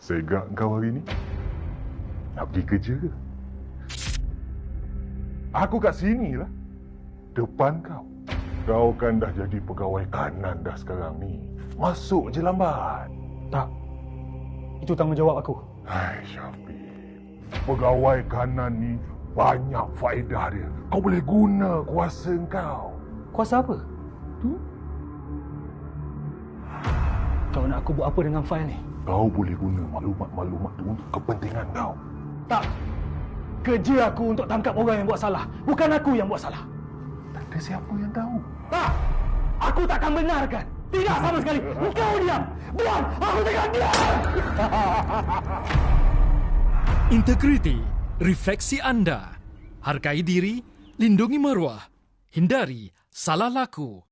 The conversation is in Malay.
Segak kau hari ni? Nak pergi kerja ke? Aku kat sini lah. Depan kau. Kau kan dah jadi pegawai kanan dah sekarang ni. Masuk je lambat. Tak. Itu tanggungjawab aku. Hai Syafiq. Pegawai kanan ni banyak faedah dia. Kau boleh guna kuasa kau. Kuasa apa? Tu? Kau nak aku buat apa dengan fail ni? Kau boleh guna maklumat-maklumat tu untuk kepentingan kau. Tak. Kerja aku untuk tangkap orang yang buat salah. Bukan aku yang buat salah. Tak ada siapa yang tahu. Tak. Aku takkan benarkan. Tidak sama sekali. Kau diam. Diam. Aku takkan diam. Integriti, refleksi anda. Hargai diri, lindungi maruah. Hindari salah laku.